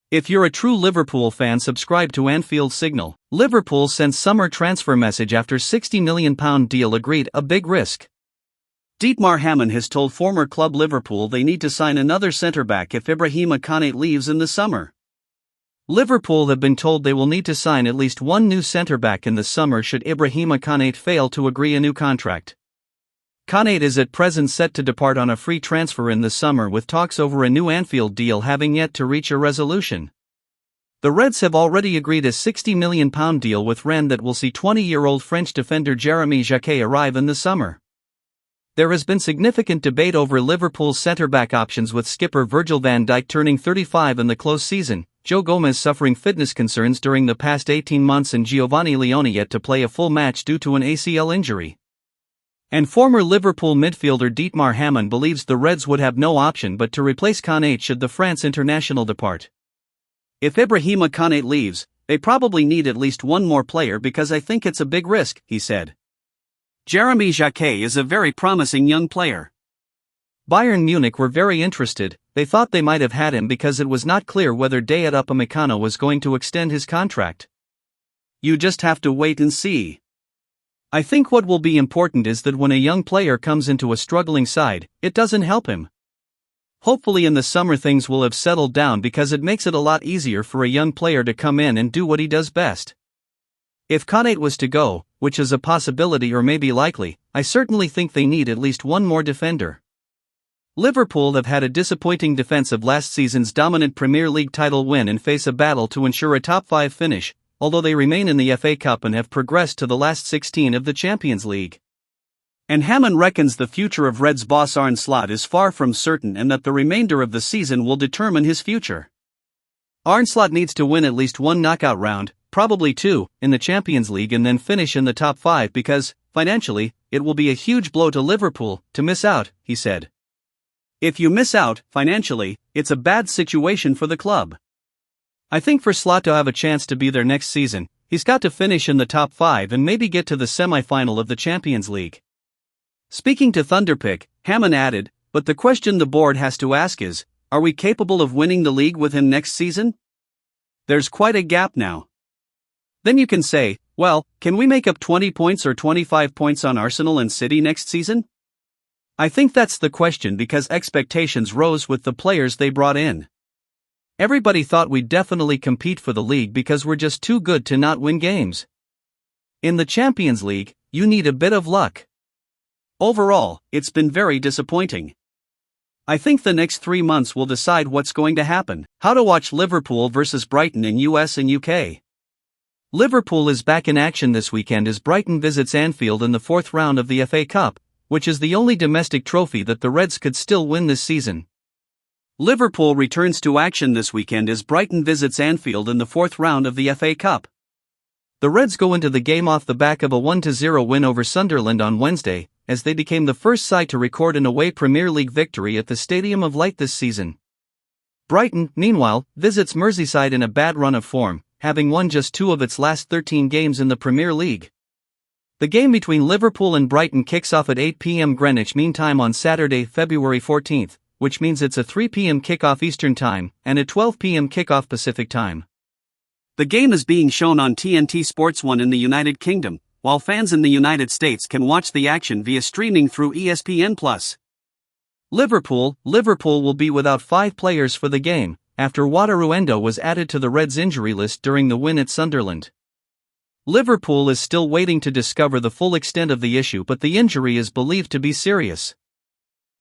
If you're a true Liverpool fan, subscribe to Anfield Signal. Liverpool sends summer transfer message after £60 million deal agreed, a big risk. Dietmar Hamann has told former club Liverpool they need to sign another centre-back if Ibrahima Konate leaves in the summer. Liverpool have been told they will need to sign at least one new centre-back in the summer should Ibrahima Konate fail to agree a new contract. Konate is at present set to depart on a free transfer in the summer, with talks over a new Anfield deal having yet to reach a resolution. The Reds have already agreed a £60 million deal with Rennes that will see 20-year-old French defender Jeremy Jacquet arrive in the summer. There has been significant debate over Liverpool's centre-back options, with skipper Virgil van Dijk turning 35 in the close season, Joe Gomez suffering fitness concerns during the past 18 months, and Giovanni Leone yet to play a full match due to an ACL injury. And former Liverpool midfielder Dietmar Hamann believes the Reds would have no option but to replace Konate should the France international depart. If Ibrahima Konate leaves, they probably need at least one more player because I think it's a big risk, he said. Jeremy Jacquet is a very promising young player. Bayern Munich were very interested. They thought they might have had him because it was not clear whether Dayot Upamecano was going to extend his contract. You just have to wait and see. I think what will be important is that when a young player comes into a struggling side, it doesn't help him. Hopefully in the summer things will have settled down because it makes it a lot easier for a young player to come in and do what he does best. If Konate was to go, which is a possibility or maybe likely, I certainly think they need at least one more defender. Liverpool have had a disappointing defense of last season's dominant Premier League title win and face a battle to ensure a top 5 finish, although they remain in the FA Cup and have progressed to the last 16 of the Champions League. And Hamann reckons the future of Reds boss Arne Slot is far from certain and that the remainder of the season will determine his future. Arne Slot needs to win at least one knockout round, probably 2, in the Champions League and then finish in the top 5 because, financially, it will be a huge blow to Liverpool to miss out, he said. If you miss out, financially, it's a bad situation for the club. I think for Slot to have a chance to be there next season, he's got to finish in the top 5 and maybe get to the semi-final of the Champions League. Speaking to Thunderpick, Hamann added, but the question the board has to ask is, are we capable of winning the league with him next season? There's quite a gap now. Then you can say, well, can we make up 20 points or 25 points on Arsenal and City next season? I think that's the question because expectations rose with the players they brought in. Everybody thought we'd definitely compete for the league because we're just too good to not win games. In the Champions League, you need a bit of luck. Overall, it's been very disappointing. I think the next 3 months will decide what's going to happen. How to watch Liverpool versus Brighton in US and UK. Liverpool is back in action this weekend as Brighton visits Anfield in the 4th round of the FA Cup, which is the only domestic trophy that the Reds could still win this season. Liverpool returns to action this weekend as Brighton visits Anfield in the 4th round of the FA Cup. The Reds go into the game off the back of a 1-0 win over Sunderland on Wednesday, as they became the first side to record an away Premier League victory at the Stadium of Light this season. Brighton, meanwhile, visits Merseyside in a bad run of form, having won just 2 of its last 13 games in the Premier League. The game between Liverpool and Brighton kicks off at 8 p.m. Greenwich Mean Time on Saturday, February 14th, which means it's a 3 p.m. kickoff Eastern Time and a 12 p.m. kickoff Pacific Time. The game is being shown on TNT Sports 1 in the United Kingdom, while fans in the United States can watch the action via streaming through ESPN+. Liverpool will be without 5 players for the game, after Wataru Endo was added to the Reds' injury list during the win at Sunderland. Liverpool is still waiting to discover the full extent of the issue, but the injury is believed to be serious.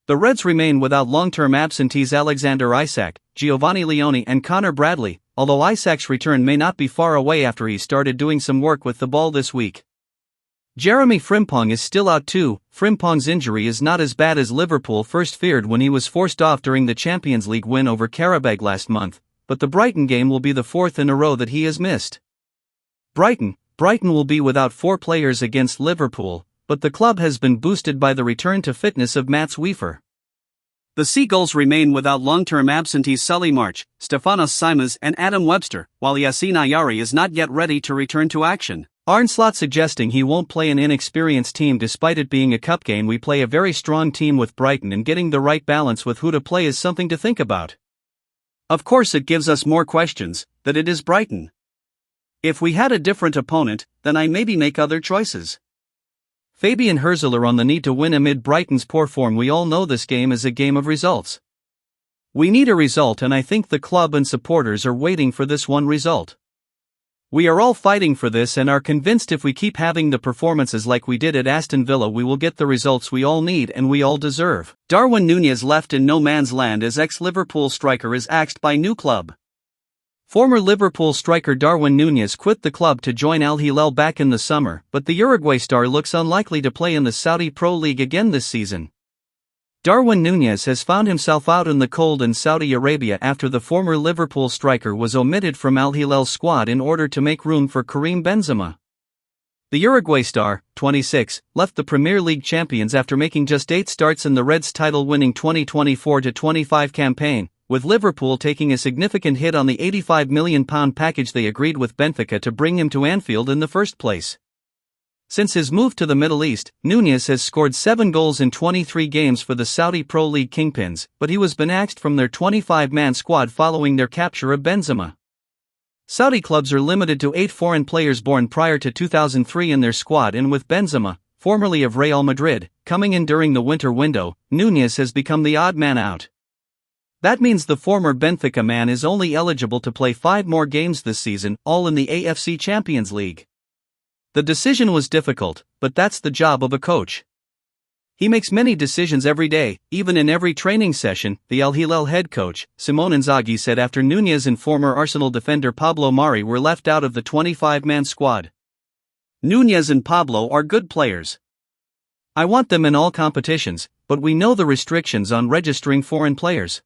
The Reds remain without long-term absentees Alexander Isak, Giovanni Leone and Connor Bradley, although Isak's return may not be far away after he started doing some work with the ball this week. Jeremy Frimpong is still out too. Frimpong's injury is not as bad as Liverpool first feared when he was forced off during the Champions League win over Qarabag last month, but the Brighton game will be the 4th in a row that he has missed. Brighton will be without 4 players against Liverpool, but the club has been boosted by the return to fitness of Mats Wiefer. The Seagulls remain without long-term absentees Sully March, Stefanos Simas and Adam Webster, while Yassine Ayari is not yet ready to return to action. Arne Slot suggesting he won't play an inexperienced team despite it being a cup game. We play a very strong team with Brighton and getting the right balance with who to play is something to think about. Of course, it gives us more questions that it is Brighton. If we had a different opponent, then I maybe make other choices. Fabian Herzler on the need to win amid Brighton's poor form. We all know this game is a game of results. We need a result, and I think the club and supporters are waiting for this one result. We are all fighting for this and are convinced if we keep having the performances like we did at Aston Villa, we will get the results we all need and we all deserve. Darwin Nunez left in no man's land as ex-Liverpool striker is axed by new club. Former Liverpool striker Darwin Nunez quit the club to join Al Hilal back in the summer, but the Uruguay star looks unlikely to play in the Saudi Pro League again this season. Darwin Nunez has found himself out in the cold in Saudi Arabia after the former Liverpool striker was omitted from Al Hilal's squad in order to make room for Karim Benzema. The Uruguay star, 26, left the Premier League champions after making just 8 starts in the Reds' title-winning 2024-25 campaign, with Liverpool taking a significant hit on the £85 million package they agreed with Benfica to bring him to Anfield in the first place. Since his move to the Middle East, Nunez has scored 7 goals in 23 games for the Saudi Pro League Kingpins, but he was been axed from their 25-man squad following their capture of Benzema. Saudi clubs are limited to 8 foreign players born prior to 2003 in their squad, and with Benzema, formerly of Real Madrid, coming in during the winter window, Nunez has become the odd man out. That means the former Benfica man is only eligible to play 5 more games this season, all in the AFC Champions League. The decision was difficult, but that's the job of a coach. He makes many decisions every day, even in every training session, the Al Hilal head coach, Simone Inzaghi, said after Nunez and former Arsenal defender Pablo Mari were left out of the 25-man squad. Nunez and Pablo are good players. I want them in all competitions, but we know the restrictions on registering foreign players.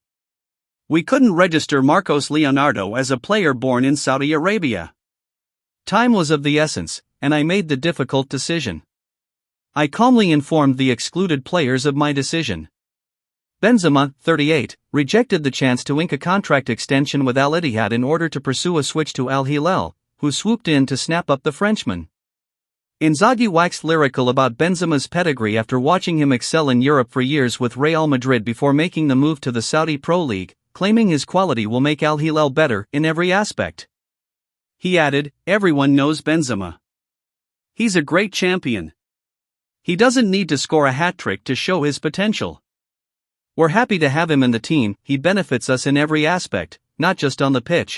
We couldn't register Marcos Leonardo as a player born in Saudi Arabia. Time was of the essence, and I made the difficult decision. I calmly informed the excluded players of my decision. Benzema, 38, rejected the chance to ink a contract extension with Al Ittihad in order to pursue a switch to Al Hilal, who swooped in to snap up the Frenchman. Inzaghi waxed lyrical about Benzema's pedigree after watching him excel in Europe for years with Real Madrid before making the move to the Saudi Pro League, claiming his quality will make Al Hilal better in every aspect. He added, "Everyone knows Benzema. He's a great champion. He doesn't need to score a hat-trick to show his potential. We're happy to have him in the team. He benefits us in every aspect, not just on the pitch."